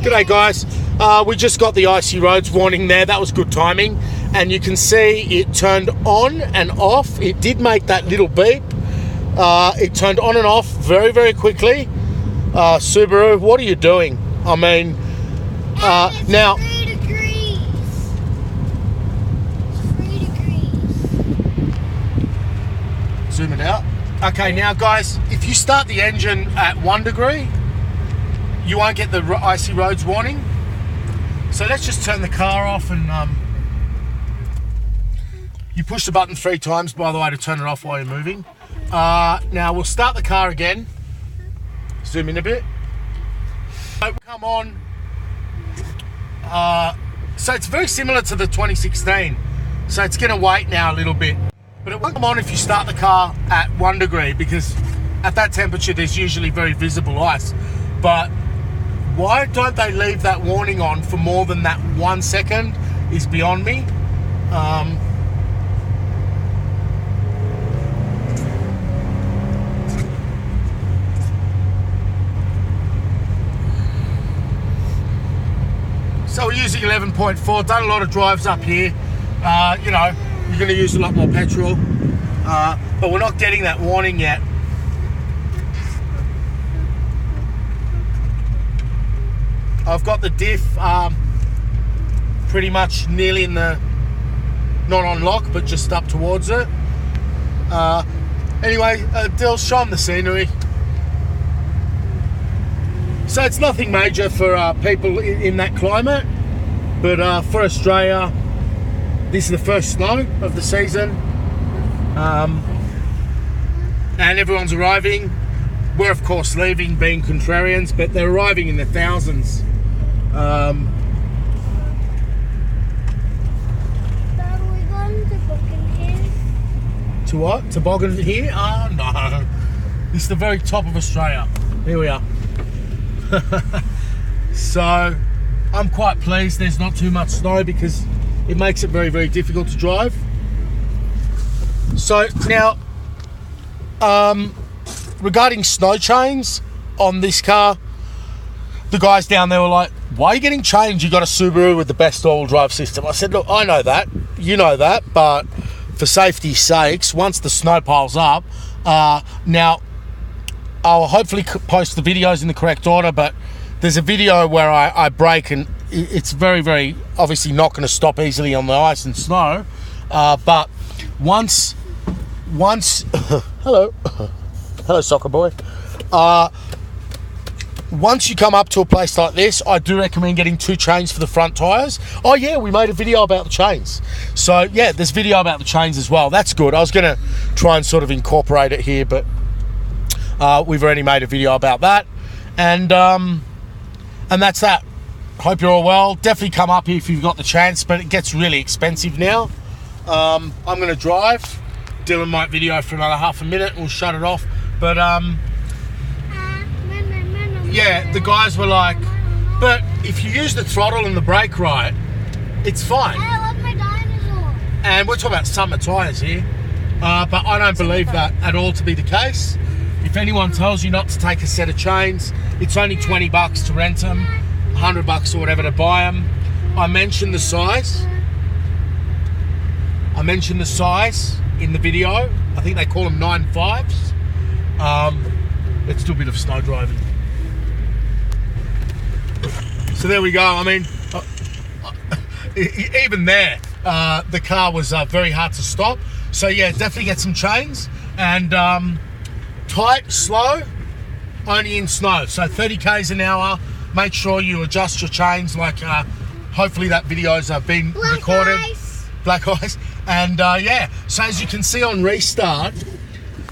G'day guys, we just got the icy roads warning there. That was good timing, and you can see it turned on and off. It did make that little beep. It turned on and off very, very quickly. Subaru, what are you doing? I mean, now 3 degrees. 3 degrees. Zoom it out. Okay, now guys, if you start the engine at 1 degree, you won't get the icy roads warning. So let's just turn the car off, and you push the button 3 times, by the way, to turn it off while you're moving. Now we'll start the car again. Zoom in a bit. Come on. So it's very similar to the 2016. So it's going to wait now a little bit. But it won't come on if you start the car at 1 degree, because at that temperature there's usually very visible ice. But why don't they leave that warning on for more than that 1 second is beyond me. So we're using 11.4, done a lot of drives up here. You know, you're going to use a lot more petrol, but we're not getting that warning yet. I've got the diff pretty much nearly in the, not on lock, but just up towards it. Anyway, Dill, show them the scenery. So it's nothing major for people in that climate, but for Australia, this is the first snow of the season, and everyone's arriving. We're of course leaving, being contrarians, but they're arriving in the thousands. Dad, are we going to Toboggan here? To what? Toboggan here? Oh no. This is the very top of Australia. Here we are. So I'm quite pleased there's not too much snow, because it makes it very, very difficult to drive. So now, regarding snow chains on this car, the guys down there were like, why are you getting chains? You got a Subaru with the best all-wheel drive system. I said, look, I know that, you know that, but for safety's sakes, once the snow piles up, now I'll hopefully post the videos in the correct order, but there's a video where I brake, and it's very, very obviously not going to stop easily on the ice and snow, but once hello soccer boy, once you come up to a place like this, I do recommend getting 2 chains for the front tyres. Oh yeah, we made a video about the chains. So yeah, there's video about the chains as well. That's good. I was going to try and sort of incorporate it here, but we've already made a video about that. And that's that. Hope you're all well. Definitely come up here if you've got the chance, but it gets really expensive now. I'm going to drive. Dylan might video for another half a minute. We'll shut it off. But yeah, the guys were like, but if you use the throttle and the brake right, it's fine. I love my dinosaur. And we're talking about summer tyres here, but I don't believe that at all to be the case. If anyone tells you not to take a set of chains, it's only 20 bucks to rent them, 100 bucks or whatever to buy them. I mentioned the size. In the video. I think they call them 9.5s. Let's do a bit of snow driving. So there we go. I mean, even there, the car was very hard to stop. So yeah, definitely get some chains, and tight, slow, only in snow. So 30 k's an hour. Make sure you adjust your chains, like hopefully that video's been recorded. Black ice. And yeah, so as you can see on restart,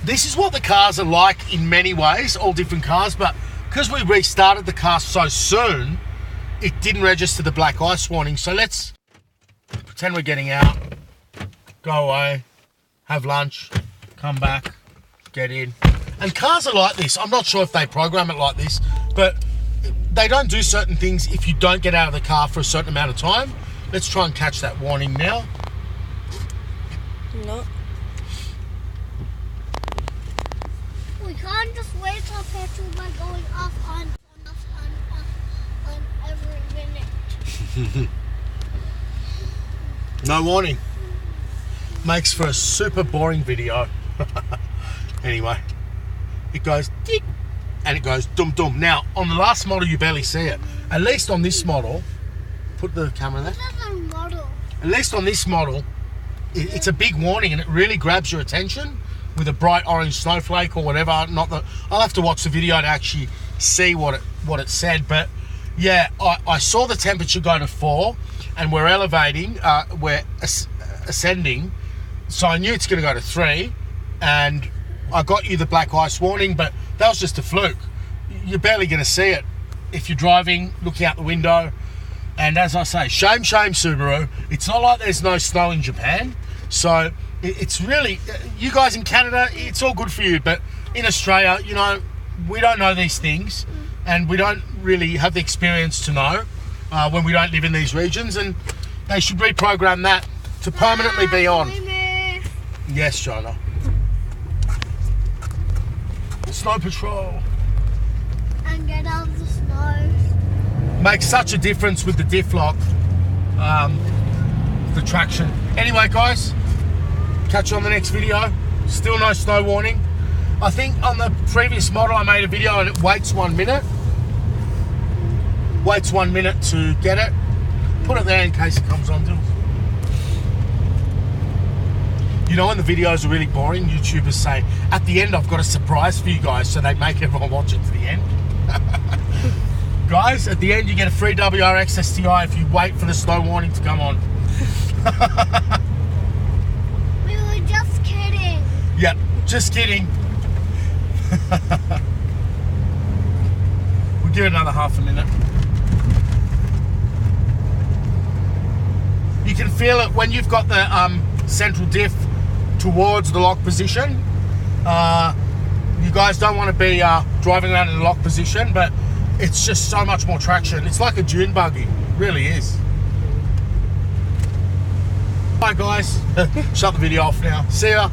this is what the cars are like in many ways, all different cars, but because we restarted the car so soon, it didn't register the black ice warning. So let's pretend we're getting out, go away, have lunch, come back, get in. And cars are like this. I'm not sure if they program it like this, but they don't do certain things if you don't get out of the car for a certain amount of time. Let's try and catch that warning now. No. We can't just waste our petrol by going off on every No warning. Makes for a super boring video. Anyway, it goes tick and it goes dum dum. Now on the last model you barely see it. At least on this model, put the camera there. This is a model. At least on this model, it's a big warning and it really grabs your attention with a bright orange snowflake or whatever. Not that I'll have to watch the video to actually see what it said, but yeah, I saw the temperature go to 4 and we're elevating, we're ascending, so I knew it's going to go to 3, and I got you the black ice warning, but that was just a fluke. You're barely going to see it if you're driving, looking out the window. And as I say, shame Subaru. It's not like there's no snow in Japan, so it's really, you guys in Canada, it's all good for you, but in Australia, you know, we don't know these things, and we don't really have the experience to know when we don't live in these regions, and they should reprogram that to permanently be on. Yes, Jonah. Snow patrol. And get out of the snow. Makes such a difference with the diff lock, the traction. Anyway, guys, catch you on the next video. Still no snow warning. I think on the previous model I made a video and it waits 1 minute. Waits 1 minute to get it. Put it there in case it comes on. You know when the videos are really boring, YouTubers say, at the end I've got a surprise for you guys, so they make everyone watch it to the end. Guys, at the end you get a free WRX STi if you wait for the snow warning to come on. We were just kidding. Yep, just kidding. We'll give it another half a minute. You can feel it when you've got the central diff towards the lock position. You guys don't want to be driving around in the lock position, but it's just so much more traction. It's like a dune buggy, it really is. Bye guys, shut the video off now. See ya.